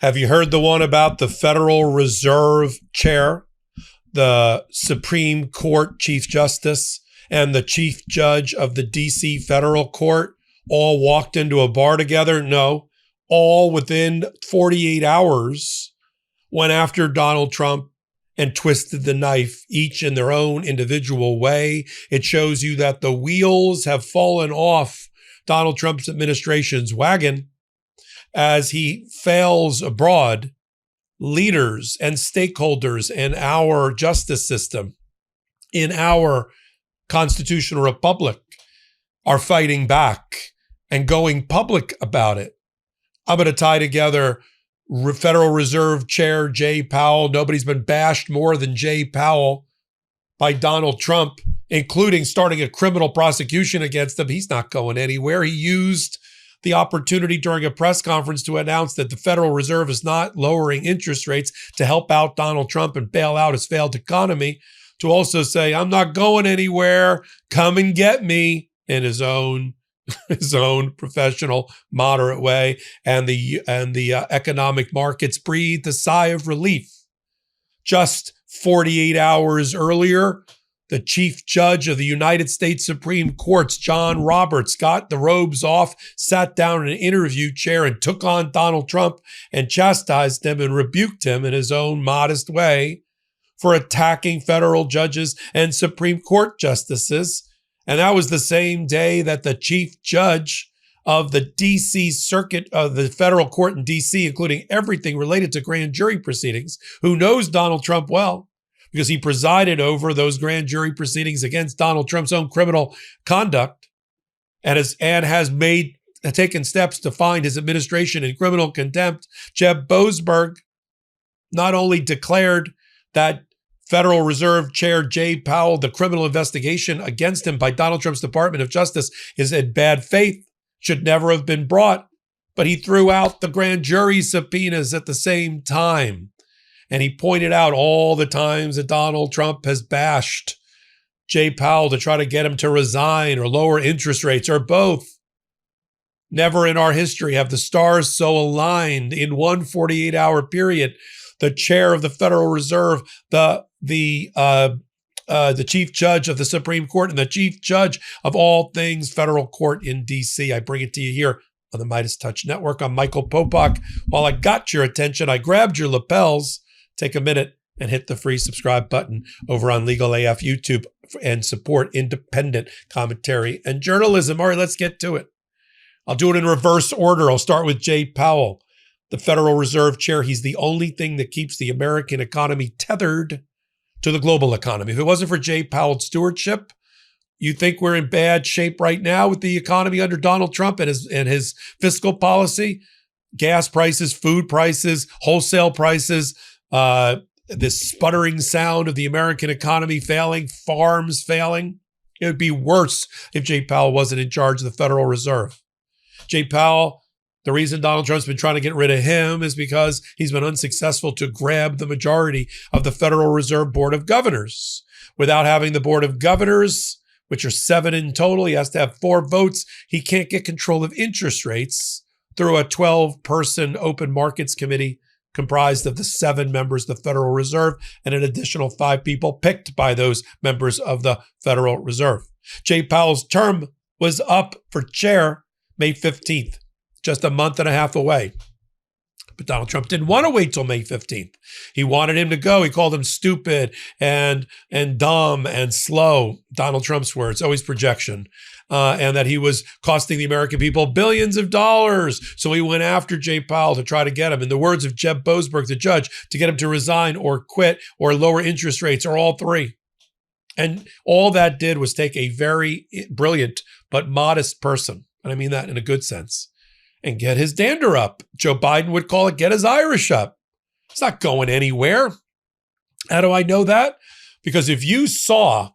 Have you heard the one about the Federal Reserve Chair, the Supreme Court Chief Justice, and the Chief Judge of the D.C. Federal Court all walked into a bar together? No, all within 48 hours went after Donald Trump and twisted the knife, each in their own individual way. It shows you that the wheels have fallen off Donald Trump's administration's wagon as he fails abroad. Leaders and stakeholders in our justice system, in our constitutional republic, are fighting back and going public about it. I'm going to tie together Federal Reserve Chair Jay Powell. Nobody's been bashed more than Jay Powell by Donald Trump, including starting a criminal prosecution against him. He's not going anywhere. He used the opportunity during a press conference to announce that the Federal Reserve is not lowering interest rates to help out Donald Trump and bail out his failed economy, to also say, I'm not going anywhere, come and get me, in his own professional, moderate way. And the economic markets breathed a sigh of relief. Just 48 hours earlier, the Chief Judge of the United States Supreme Court, John Roberts, got the robes off, sat down in an interview chair and took on Donald Trump and chastised him and rebuked him in his own modest way for attacking federal judges and Supreme Court justices. And that was the same day that the Chief Judge of the D.C. Circuit of the federal court in D.C., including everything related to grand jury proceedings, who knows Donald Trump well, because he presided over those grand jury proceedings against Donald Trump's own criminal conduct, and has taken steps to find his administration in criminal contempt. Judge Boasberg not only declared that Federal Reserve Chair Jay Powell, the criminal investigation against him by Donald Trump's Department of Justice is in bad faith, should never have been brought, but he threw out the grand jury subpoenas at the same time. And he pointed out all the times that Donald Trump has bashed Jay Powell to try to get him to resign or lower interest rates or both. Never in our history have the stars so aligned in one 48-hour period. The chair of the Federal Reserve, the Chief Judge of the Supreme Court, and the Chief Judge of all things federal court in D.C. I bring it to you here on the MeidasTouch Network. I'm Michael Popok. While I got your attention, I grabbed your lapels. Take a minute and hit the free subscribe button over on Legal AF YouTube and support independent commentary and journalism. All right, let's get to it. I'll do it in reverse order. I'll start with Jay Powell, the Federal Reserve Chair. He's the only thing that keeps the American economy tethered to the global economy. If it wasn't for Jay Powell's stewardship, you think we're in bad shape right now with the economy under Donald Trump and his fiscal policy? Gas prices, food prices, wholesale prices, this sputtering sound of the American economy failing, farms failing. It would be worse if Jay Powell wasn't in charge of the Federal Reserve. Jay Powell, the reason Donald Trump's been trying to get rid of him is because he's been unsuccessful to grab the majority of the Federal Reserve Board of Governors. Without having the Board of Governors, which are 7 in total, he has to have 4 votes. He can't get control of interest rates through a 12-person open markets committee comprised of the 7 members of the Federal Reserve and an additional 5 people picked by those members of the Federal Reserve. Jay Powell's term was up for chair May 15th, just a month and a half away. But Donald Trump didn't want to wait till May 15th. He wanted him to go. He called him stupid and dumb and slow. Donald Trump's words, always projection. And that he was costing the American people billions of dollars. So he went after Jay Powell to try to get him, in the words of Judge Boasberg, the judge, to get him to resign or quit or lower interest rates or all 3. And all that did was take a very brilliant but modest person, and I mean that in a good sense, and get his dander up. Joe Biden would call it get his Irish up. It's not going anywhere. How do I know that? Because if you saw,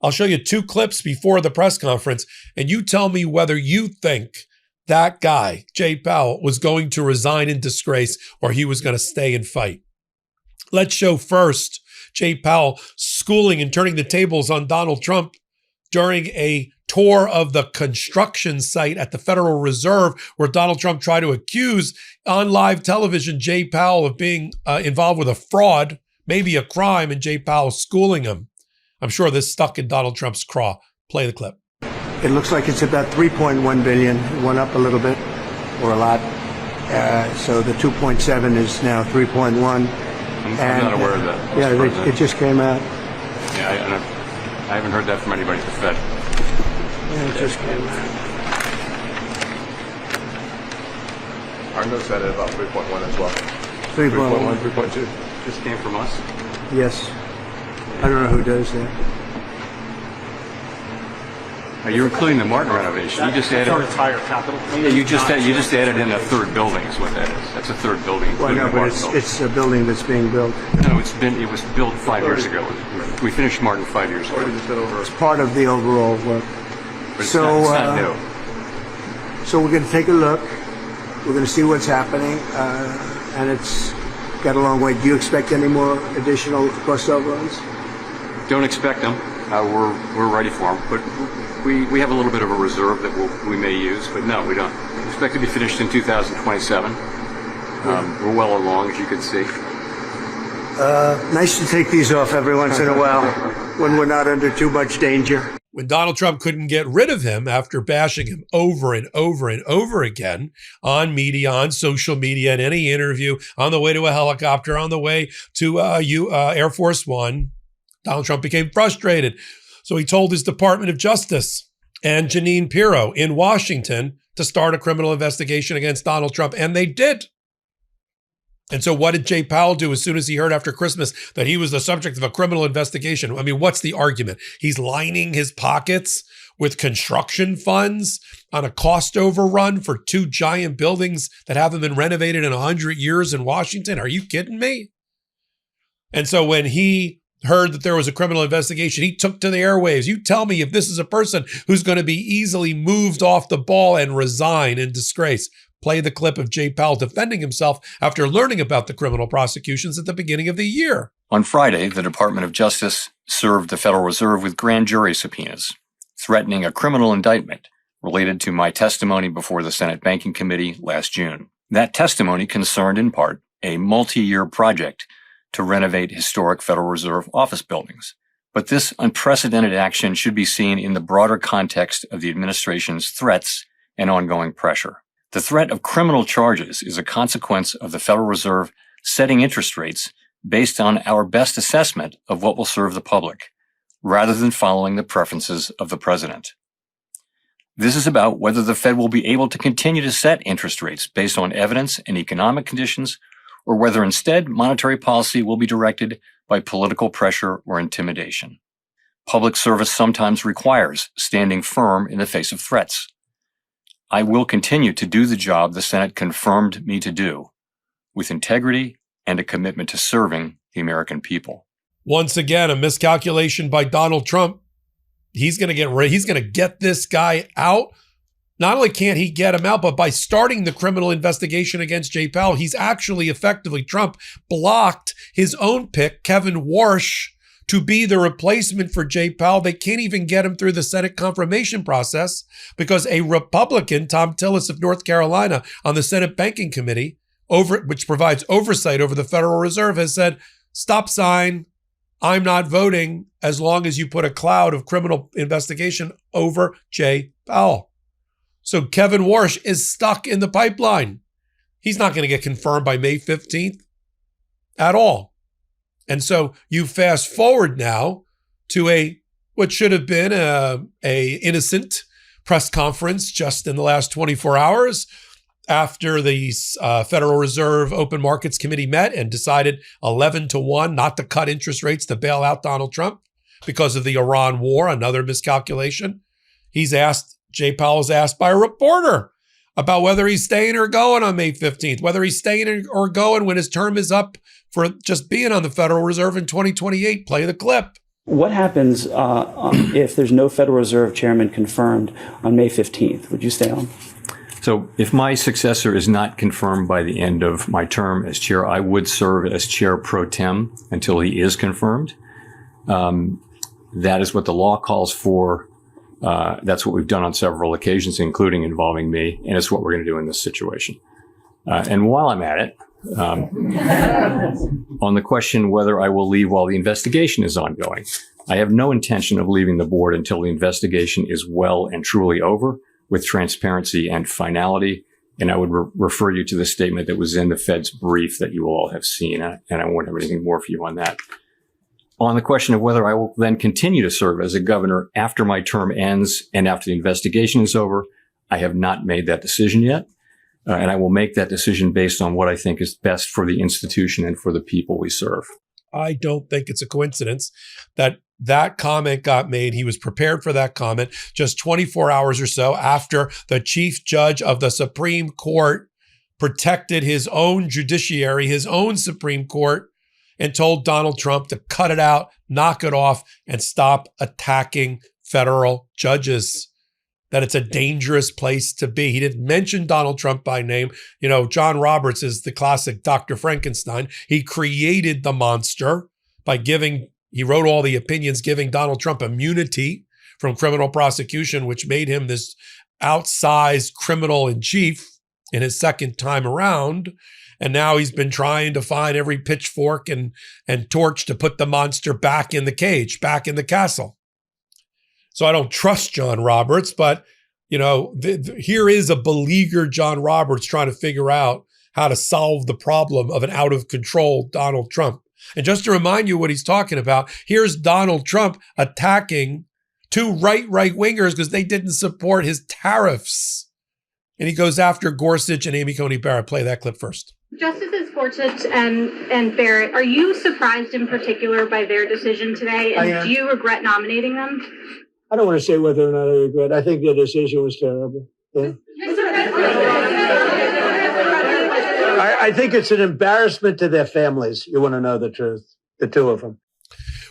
I'll show you 2 clips before the press conference, and you tell me whether you think that guy, Jay Powell, was going to resign in disgrace or he was going to stay and fight. Let's show first Jay Powell schooling and turning the tables on Donald Trump during a tour of the construction site at the Federal Reserve where Donald Trump tried to accuse on live television Jay Powell of being involved with a fraud, maybe a crime, and Jay Powell schooling him. I'm sure this stuck in Donald Trump's craw. Play the clip. It looks like it's about 3.1 billion. It went up a little bit, or a lot. So the 2.7 is now 3.1. I'm not aware of that. Yeah, it just came out. Yeah, I haven't heard that from anybody at the Fed. Yeah, it just came out. Our notes had it about 3.1 as well. 3.1, 3.2. This came from us? Yes. I don't know who does that. You're including the Martin renovation. You just added our entire capital. Yeah, you just added in a third building is what that is. That's a third building. Well, no, but it's a building that's being built. No, it was built 5 years ago. We finished Martin 5 years ago. It's part of the overall work. But it's not new. So we're going to take a look. We're going to see what's happening, and it's got a long way. Do you expect any more additional cost overruns? Don't expect them. We're ready for them, but we have a little bit of a reserve that we may use, but no, we don't. We expect to be finished in 2027. We're well along, as you can see. Nice to take these off every once in a while when we're not under too much danger. When Donald Trump couldn't get rid of him after bashing him over and over and over again on media, on social media, in any interview, on the way to a helicopter, on the way to Air Force One, Donald Trump became frustrated. So he told his Department of Justice and Jeanine Pirro in Washington to start a criminal investigation against Donald Trump, and they did. And so what did Jay Powell do as soon as he heard after Christmas that he was the subject of a criminal investigation? I mean, what's the argument? He's lining his pockets with construction funds on a cost overrun for 2 giant buildings that haven't been renovated in 100 years in Washington. Are you kidding me? And so when he heard that there was a criminal investigation, he took to the airwaves. You tell me if this is a person who's going to be easily moved off the ball and resign in disgrace. Play the clip of Jay Powell defending himself after learning about the criminal prosecutions at the beginning of the year. On Friday, the Department of Justice served the Federal Reserve with grand jury subpoenas, threatening a criminal indictment related to my testimony before the Senate Banking Committee last June. That testimony concerned, in part, a multi-year project to renovate historic Federal Reserve office buildings. But this unprecedented action should be seen in the broader context of the administration's threats and ongoing pressure. The threat of criminal charges is a consequence of the Federal Reserve setting interest rates based on our best assessment of what will serve the public, rather than following the preferences of the president. This is about whether the Fed will be able to continue to set interest rates based on evidence and economic conditions, or whether instead monetary policy will be directed by political pressure or intimidation. Public service sometimes requires standing firm in the face of threats. I will continue to do the job the Senate confirmed me to do, with integrity and a commitment to serving the American people. Once again, a miscalculation by Donald Trump. He's going to get this guy out. Not only can't he get him out, but by starting the criminal investigation against Jay Powell, he's actually effectively, Trump blocked his own pick, Kevin Warsh, to be the replacement for Jay Powell. They can't even get him through the Senate confirmation process because a Republican, Tom Tillis of North Carolina, on the Senate Banking Committee, which provides oversight over the Federal Reserve, has said, stop sign, I'm not voting as long as you put a cloud of criminal investigation over Jay Powell. So Kevin Warsh is stuck in the pipeline. He's not going to get confirmed by May 15th at all. And so you fast forward now to what should have been a innocent press conference just in the last 24 hours after the Federal Reserve Open Markets Committee met and decided 11-1 not to cut interest rates to bail out Donald Trump because of the Iran war, another miscalculation. Jay Powell's asked by a reporter about whether he's staying or going on May 15th, whether he's staying or going when his term is up for just being on the Federal Reserve in 2028. Play the clip. What happens if there's no Federal Reserve chairman confirmed on May 15th? Would you stay on? So if my successor is not confirmed by the end of my term as chair, I would serve as chair pro tem until he is confirmed. That is what the law calls for. That's what we've done on several occasions, including involving me, and it's what we're going to do in this situation. And while I'm at it, on the question whether I will leave while the investigation is ongoing, I have no intention of leaving the board until the investigation is well and truly over, with transparency and finality. And I would refer you to the statement that was in the Fed's brief that you all have seen, and I won't have anything more for you on that. On the question of whether I will then continue to serve as a governor after my term ends and after the investigation is over, I have not made that decision yet. And I will make that decision based on what I think is best for the institution and for the people we serve. I don't think it's a coincidence that that comment got made. He was prepared for that comment just 24 hours or so after the chief judge of the Supreme Court protected his own judiciary, his own Supreme Court, and told Donald Trump to cut it out, knock it off, and stop attacking federal judges. That it's a dangerous place to be. He didn't mention Donald Trump by name. You know, John Roberts is the classic Dr. Frankenstein. He created the monster by he wrote all the opinions giving Donald Trump immunity from criminal prosecution, which made him this outsized criminal in chief in his second time around. And now he's been trying to find every pitchfork and torch to put the monster back in the cage, back in the castle. So I don't trust John Roberts, but, you know, here is a beleaguered John Roberts trying to figure out how to solve the problem of an out of control Donald Trump. And just to remind you what he's talking about, here's Donald Trump attacking two right-wingers because they didn't support his tariffs. And he goes after Gorsuch and Amy Coney Barrett. Play that clip first. Justices Gorsuch and Barrett, are you surprised in particular by their decision today? And do you regret nominating them? I don't want to say whether or not I regret. I think the decision was terrible. Yeah. I think it's an embarrassment to their families. You want to know the truth, the two of them.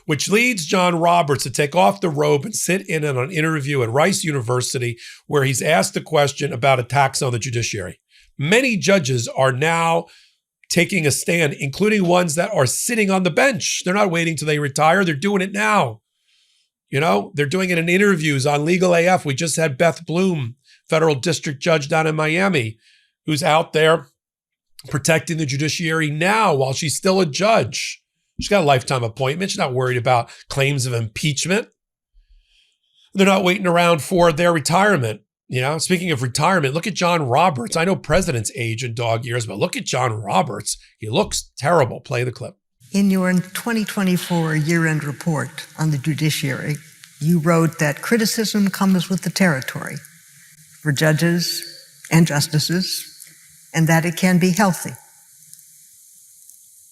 Which leads John Roberts to take off the robe and sit in on an interview at Rice University where he's asked a question about attacks on the judiciary. Many judges are now taking a stand, including ones that are sitting on the bench. They're not waiting till they retire. They're doing it now. You know, they're doing it in interviews on Legal AF. We just had Beth Bloom, federal district judge down in Miami, who's out there protecting the judiciary now while she's still a judge. She's got a lifetime appointment. She's not worried about claims of impeachment. They're not waiting around for their retirement. You know, speaking of retirement, look at John Roberts. I know presidents age in dog years, but look at John Roberts. He looks terrible. Play the clip. In your 2024 year-end report on the judiciary, you wrote that criticism comes with the territory for judges and justices, and that it can be healthy.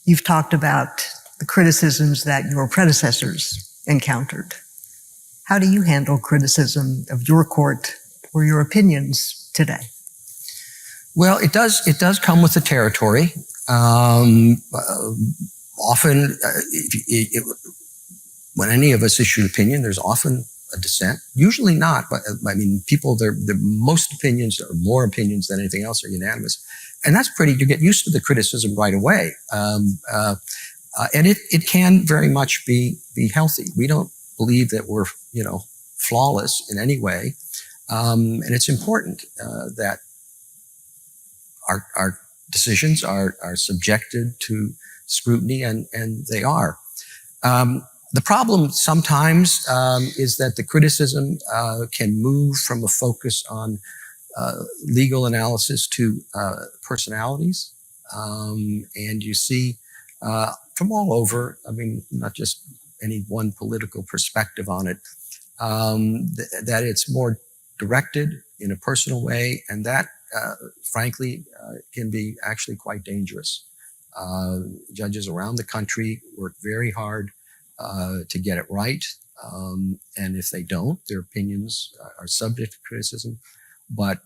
You've talked about the criticisms that your predecessors encountered. How do you handle criticism of your court or your opinions today? Well, it does come with the territory. Often, when any of us issue an opinion, there's often a dissent. Usually not, but I mean, most opinions or more opinions than anything else are unanimous. And that's you get used to the criticism right away. And it can very much be healthy. We don't believe that we're, flawless in any way. And it's important that our decisions are subjected to scrutiny, and they are. The problem sometimes is that the criticism can move from a focus on legal analysis to personalities. And you see from all over, I mean, not just any one political perspective on it, that it's more directed in a personal way, and that, frankly, can be actually quite dangerous. Judges around the country work very hard to get it right, and if they don't, their opinions are subject to criticism. But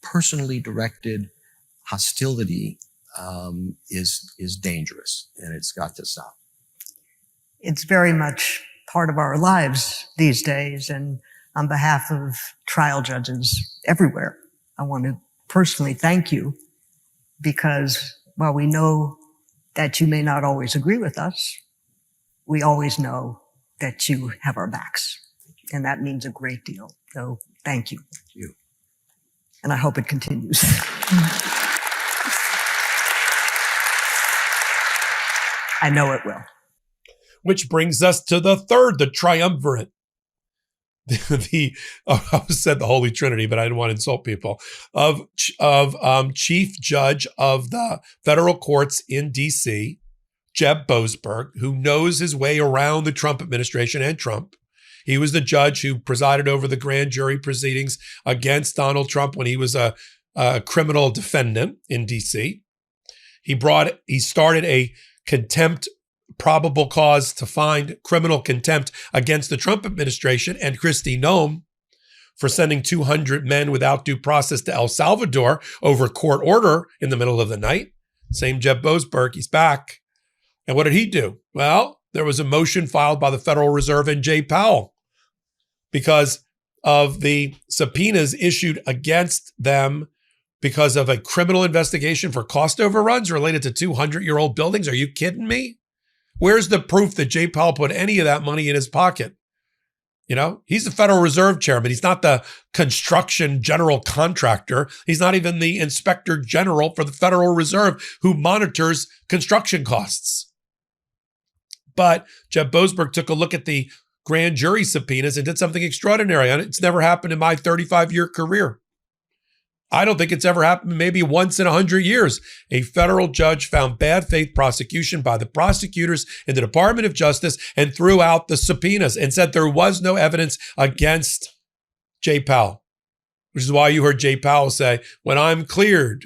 personally directed hostility is dangerous, and it's got to stop. It's very much part of our lives these days, and on behalf of trial judges everywhere, I want to personally thank you, because while we know that you may not always agree with us, we always know that you have our backs. And that means a great deal. So thank you. Thank you. And I hope it continues. I know it will. Which brings us to the third, the triumvirate. I said the Holy Trinity, but I didn't want to insult people, of Chief Judge of the federal courts in D.C., Jeb Boasberg, who knows his way around the Trump administration and Trump. He was the judge who presided over the grand jury proceedings against Donald Trump when he was a criminal defendant in D.C. He started a contempt probable cause to find criminal contempt against the Trump administration and Kristi Noem for sending 200 men without due process to El Salvador over court order in the middle of the night. Same Jeb Boasberg, he's back. And what did he do? Well, there was a motion filed by the Federal Reserve and Jay Powell because of the subpoenas issued against them because of a criminal investigation for cost overruns related to 200-year-old buildings. Are you kidding me? Where's the proof that Jay Powell put any of that money in his pocket? You know, he's the Federal Reserve chairman. He's not the construction general contractor. He's not even the inspector general for the Federal Reserve who monitors construction costs. But Jeb Boasberg took a look at the grand jury subpoenas and did something extraordinary. It's never happened in my 35-year career. I don't think it's ever happened maybe once in 100 years. A federal judge found bad faith prosecution by the prosecutors in the Department of Justice and threw out the subpoenas and said there was no evidence against Jay Powell, which is why you heard Jay Powell say, when I'm cleared,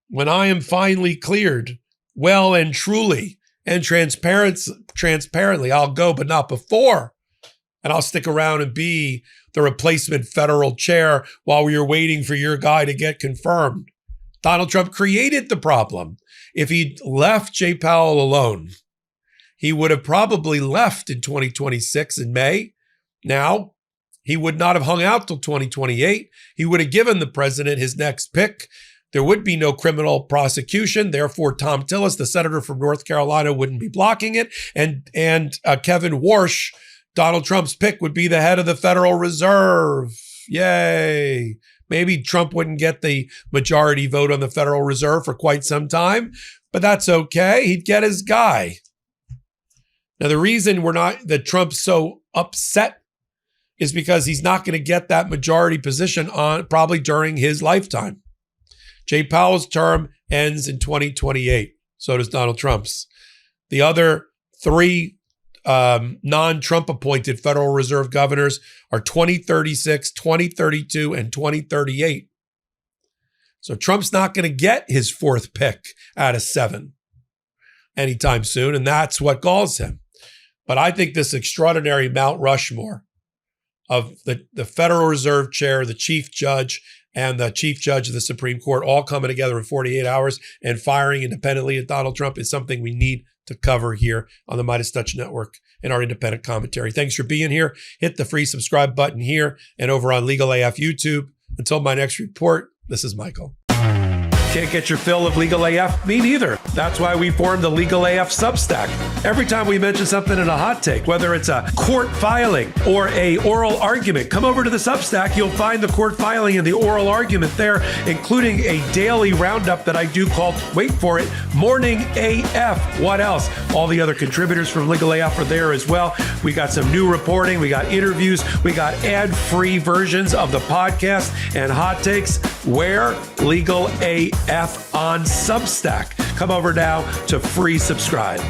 when I am finally cleared, well and truly and transparently, I'll go, but not before. And I'll stick around and be the replacement federal chair while we were waiting for your guy to get confirmed. Donald Trump created the problem. If he'd left Jay Powell alone, he would have probably left in 2026 in May. Now, he would not have hung out till 2028. He would have given the president his next pick. There would be no criminal prosecution. Therefore, Tom Tillis, the senator from North Carolina, wouldn't be blocking it. And Kevin Warsh, Donald Trump's pick, would be the head of the Federal Reserve. Yay. Maybe Trump wouldn't get the majority vote on the Federal Reserve for quite some time, but that's okay. He'd get his guy. Now, the reason that Trump's so upset is because he's not going to get that majority position on probably during his lifetime. Jay Powell's term ends in 2028. So does Donald Trump's. The other three non-Trump appointed Federal Reserve governors are 2036, 2032, and 2038. So Trump's not going to get his fourth pick out of 7 anytime soon, and that's what galls him. But I think this extraordinary Mount Rushmore of the Federal Reserve chair, the chief judge, and the chief judge of the Supreme Court all coming together in 48 hours and firing independently at Donald Trump is something we need to cover here on the MeidasTouch Network in our independent commentary. Thanks for being here. Hit the free subscribe button here and over on Legal AF YouTube. Until my next report, this is Michael. Can't get your fill of Legal AF? Me neither. That's why we formed the Legal AF Substack. Every time we mention something in a hot take, whether it's a court filing or a oral argument, come over to the Substack. You'll find the court filing and the oral argument there, including a daily roundup that I do called, wait for it, Morning AF. What else? All the other contributors from Legal AF are there as well. We got some new reporting. We got interviews. We got ad-free versions of the podcast and hot takes. Where? Legal AF on Substack. Come over now to free subscribe.